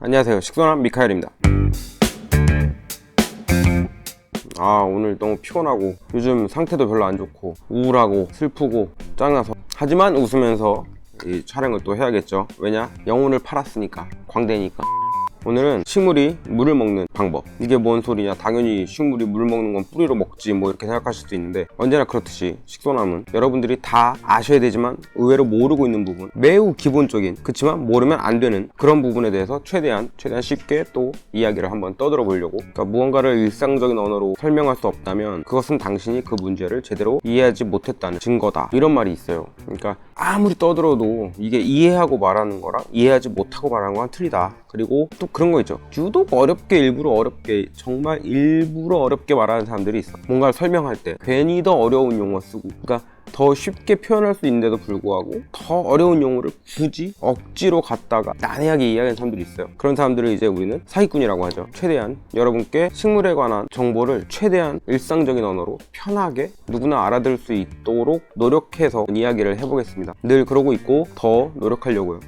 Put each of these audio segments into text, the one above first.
안녕하세요. 식소남 미카엘입니다. 오늘 너무 피곤하고 요즘 상태도 별로 안 좋고 우울하고 슬프고 짱나서, 하지만 웃으면서 이 촬영을 또 해야겠죠. 왜냐? 영혼을 팔았으니까, 광대니까. 오늘은 식물이 물을 먹는 방법. 이게 뭔 소리냐? 당연히 식물이 물을 먹는 건 뿌리로 먹지 뭐 이렇게 생각하실 수도 있는데, 언제나 그렇듯이 식소남은 여러분들이 다 아셔야 되지만 의외로 모르고 있는 부분, 매우 기본적인, 그치만 모르면 안 되는 그런 부분에 대해서 최대한 쉽게 또 이야기를 한번 떠들어 보려고. 그러니까 무언가를 일상적인 언어로 설명할 수 없다면 그것은 당신이 그 문제를 제대로 이해하지 못했다는 증거다, 이런 말이 있어요. 그러니까 아무리 떠들어도 이게 이해하고 말하는 거랑 이해하지 못하고 말하는 거랑 틀리다. 그리고 또 그런 거 있죠. 유독 어렵게, 일부러 어렵게, 정말 일부러 어렵게 말하는 사람들이 있어. 뭔가를 설명할 때 괜히 더 어려운 용어 쓰고, 그러니까 더 쉽게 표현할 수 있는데도 불구하고 더 어려운 용어를 굳이 억지로 갖다가 난해하게 이야기하는 사람들이 있어요. 그런 사람들을 이제 우리는 사기꾼이라고 하죠. 최대한 여러분께 식물에 관한 정보를 최대한 일상적인 언어로 편하게 누구나 알아들을 수 있도록 노력해서 이야기를 해보겠습니다. 늘 그러고 있고 더 노력하려고요.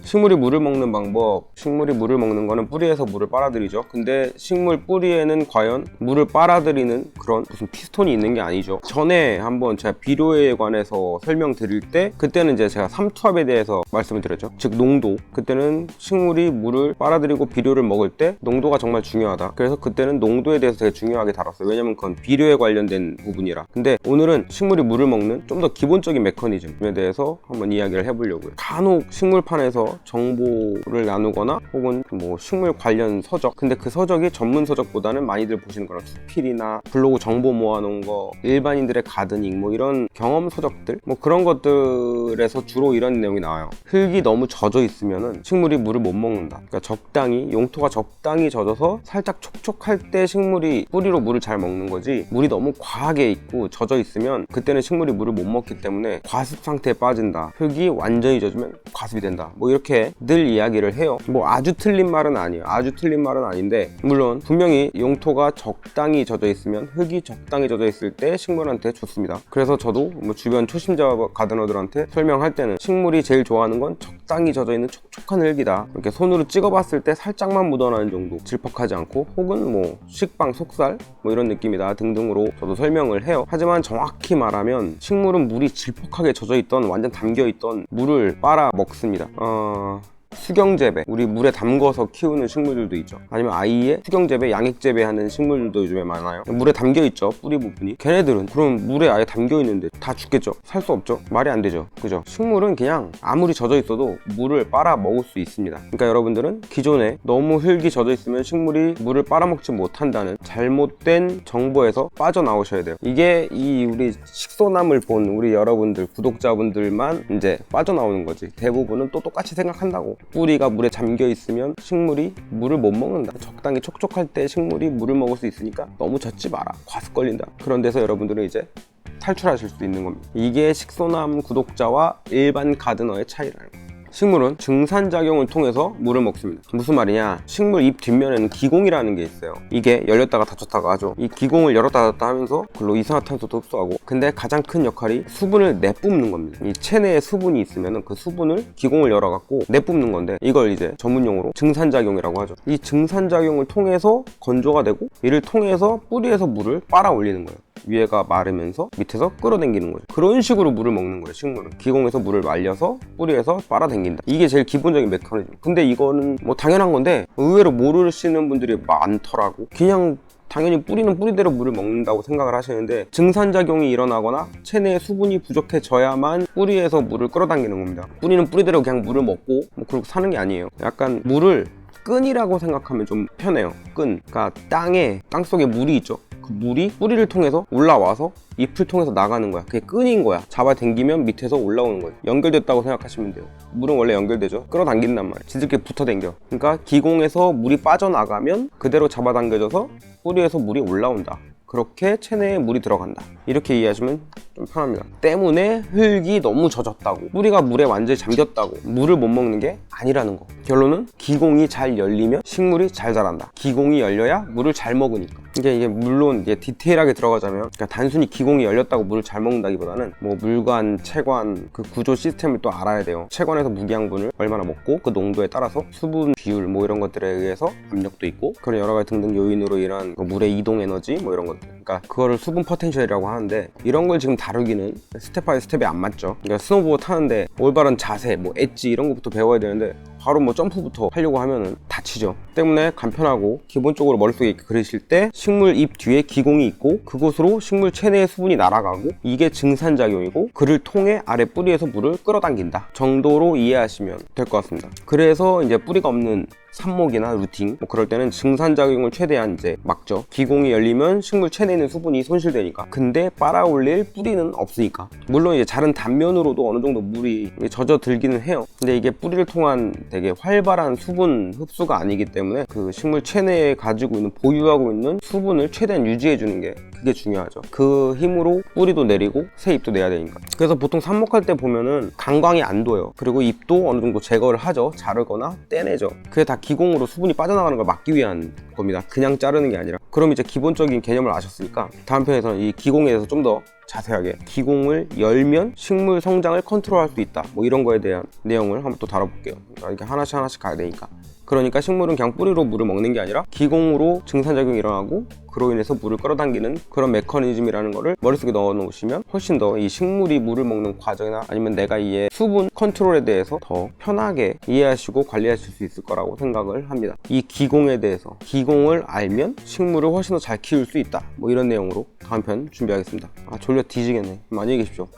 식물이 물을 먹는 방법. 식물이 물을 먹는 거는 뿌리에서 물을 빨아들이죠. 근데 식물 뿌리에는 과연 물을 빨아들이는 그런 무슨 피스톤이 있는 게 아니죠. 전에 한번 제가 비료에 관해서 설명드릴 때, 그때는 이제 제가 삼투압에 대해서 말씀을 드렸죠. 즉 농도. 그때는 식물이 물을 빨아들이고 비료를 먹을 때 농도가 정말 중요하다. 그래서 그때는 농도에 대해서 되게 중요하게 다뤘어요. 왜냐면 그건 비료에 관련된 부분이라. 근데 오늘은 식물이 물을 먹는 좀 더 기본적인 메커니즘에 대해서 한번 이야기를 해보려고요. 간혹 식물판에서 정보를 나누거나 혹은 뭐 식물 관련 서적, 근데 그 서적이 전문 서적보다는 많이들 보시는 거랑 수필이나 블로그 정보 모아놓은 거, 일반인들의 가드닝, 뭐 이런 경험 서적들, 뭐 그런 것들에서 주로 이런 내용이 나와요. 흙이 너무 젖어 있으면은 식물이 물을 못 먹는다. 그러니까 적당히, 용토가 적당히 젖어서 살짝 촉촉할 때 식물이 뿌리로 물을 잘 먹는 거지, 물이 너무 과하게 있고 젖어 있으면 그때는 식물이 물을 못 먹기 때문에 과습 상태에 빠진다. 흙이 완전히 젖으면 과습이 된다. 뭐 이렇게 늘 이야기를 해요. 뭐 아주 틀린 말은 아니에요. 아주 틀린 말은 아닌데, 물론 분명히 용토가 적당히 젖어 있으면, 흙이 적당히 젖어 있을 때 식물한테 좋습니다. 그래서 저도 뭐 주변 초심자 가드너들한테 설명할 때는 식물이 제일 좋아하는 건 적당히 젖어 있는 촉촉한 흙이다. 이렇게 손으로 찍어봤을 때 살짝만 묻어나는 정도, 질퍽하지 않고, 혹은 뭐 식빵, 속살 뭐 이런 느낌이다 등등으로 저도 설명을 해요. 하지만 정확히 말하면 식물은 물이 질퍽하게 젖어 있던, 완전 담겨 있던 물을 빨아 먹습니다. 수경재배, 우리 물에 담궈서 키우는 식물들도 있죠. 아니면 아예 수경재배, 양액재배하는 식물들도 요즘에 많아요. 물에 담겨있죠, 뿌리 부분이. 걔네들은 그럼 물에 아예 담겨있는데 다 죽겠죠? 살 수 없죠? 말이 안 되죠, 그죠? 식물은 그냥 아무리 젖어 있어도 물을 빨아 먹을 수 있습니다. 그러니까 여러분들은 기존에 너무 흙이 젖어 있으면 식물이 물을 빨아먹지 못한다는 잘못된 정보에서 빠져나오셔야 돼요. 이게 이 우리 식소남을 본 우리 여러분들, 구독자분들만 이제 빠져나오는 거지. 대부분은 또 똑같이 생각한다고. 뿌리가 물에 잠겨 있으면 식물이 물을 못 먹는다. 적당히 촉촉할 때 식물이 물을 먹을 수 있으니까 너무 젖지 마라, 과습 걸린다. 그런 데서 여러분들은 이제 탈출하실 수 있는 겁니다. 이게 식소남 구독자와 일반 가드너의 차이라는 거예요. 식물은 증산작용을 통해서 물을 먹습니다. 무슨 말이냐? 식물 잎 뒷면에는 기공이라는 게 있어요. 이게 열렸다가 닫혔다가 하죠. 이 기공을 열었다 닫았다 하면서 글로 이산화탄소도 흡수하고, 근데 가장 큰 역할이 수분을 내뿜는 겁니다. 이 체내에 수분이 있으면 그 수분을 기공을 열어갖고 내뿜는 건데, 이걸 이제 전문용어로 증산작용이라고 하죠. 이 증산작용을 통해서 건조가 되고, 이를 통해서 뿌리에서 물을 빨아 올리는 거예요. 위에가 마르면서 밑에서 끌어당기는 거죠. 그런 식으로 물을 먹는 거예요. 식물은 기공에서 물을 말려서 뿌리에서 빨아당긴다. 이게 제일 기본적인 메커니즘. 근데 이거는 뭐 당연한 건데 의외로 모르시는 분들이 많더라고. 그냥 당연히 뿌리는 뿌리대로 물을 먹는다고 생각을 하시는데, 증산작용이 일어나거나 체내에 수분이 부족해져야만 뿌리에서 물을 끌어당기는 겁니다. 뿌리는 뿌리대로 그냥 물을 먹고 뭐 그렇게 사는 게 아니에요. 약간 물을 끈이라고 생각하면 좀 편해요. 끈. 그러니까 땅 속에 물이 있죠. 그 물이 뿌리를 통해서 올라와서 잎을 통해서 나가는 거야. 그게 끈인 거야. 잡아당기면 밑에서 올라오는 거예요. 연결됐다고 생각하시면 돼요. 물은 원래 연결되죠. 끌어당긴단 말이에요. 지들끼리 붙어당겨. 그러니까 기공에서 물이 빠져나가면 그대로 잡아당겨져서 뿌리에서 물이 올라온다. 그렇게 체내에 물이 들어간다. 이렇게 이해하시면 좀 편합니다. 때문에 흙이 너무 젖었다고, 뿌리가 물에 완전히 잠겼다고 물을 못 먹는 게 아니라는 거. 결론은 기공이 잘 열리면 식물이 잘 자란다. 기공이 열려야 물을 잘 먹으니까. 이게 물론 이제 디테일하게 들어가자면 그러니까 단순히 기공이 열렸다고 물을 잘 먹는다기보다는 뭐 물관, 체관 그 구조 시스템을 또 알아야 돼요. 체관에서 무기양분을 얼마나 먹고 그 농도에 따라서 수분 비율 뭐 이런 것들에 의해서 압력도 있고 그런 여러 가지 등등 요인으로 인한 물의 이동 에너지 뭐 이런 것들, 그러니까 그거를 수분 포텐셜이라고 하는데 이런 걸 지금 다루기는 스텝 바이 스텝이 안 맞죠. 그러니까 스노보드 타는데 올바른 자세, 뭐 엣지 이런 것부터 배워야 되는데 바로 뭐 점프부터 하려고 하면은 다치죠. 때문에 간편하고 기본적으로 머릿속에 그리실 때 식물 잎 뒤에 기공이 있고 그곳으로 식물 체내의 수분이 날아가고 이게 증산작용이고 그를 통해 아래 뿌리에서 물을 끌어당긴다 정도로 이해하시면 될 것 같습니다. 그래서 이제 뿌리가 없는 삽목이나 루팅 뭐 그럴 때는 증산작용을 최대한 이제 막죠. 기공이 열리면 식물 체내에 있는 수분이 손실되니까. 근데 빨아올릴 뿌리는 없으니까. 물론 이제 자른 단면으로도 어느 정도 물이 젖어들기는 해요. 근데 이게 뿌리를 통한 되게 활발한 수분 흡수가 아니기 때문에 그 식물 체내에 가지고 있는 보유하고 있는 수분을 최대한 유지해 주는 게 그게 중요하죠. 그 힘으로 뿌리도 내리고 새 잎도 내야 되니까. 그래서 보통 삽목할 때 보면은 강광이 안 둬요. 그리고 잎도 어느 정도 제거를 하죠. 자르거나 떼내죠. 그게 다 기공으로 수분이 빠져나가는 걸 막기 위한 겁니다. 그냥 자르는 게 아니라. 그럼 이제 기본적인 개념을 아셨으니까 다음 편에서는 이 기공에 대해서 좀 더 자세하게 기공을 열면 식물 성장을 컨트롤할 수 있다 뭐 이런 거에 대한 내용을 한번 또 다뤄볼게요. 이렇게 하나씩 가야 되니까. 그러니까 식물은 그냥 뿌리로 물을 먹는 게 아니라 기공으로 증산작용이 일어나고 그로 인해서 물을 끌어당기는 그런 메커니즘이라는 거를 머릿속에 넣어 놓으시면 훨씬 더 이 식물이 물을 먹는 과정이나 아니면 내가 이의 수분 컨트롤에 대해서 더 편하게 이해하시고 관리하실 수 있을 거라고 생각을 합니다. 이 기공에 대해서 기공을 알면 식물을 훨씬 더 잘 키울 수 있다 뭐 이런 내용으로 다음 편 준비하겠습니다. 졸려 뒤지겠네. 안녕히 계십시오.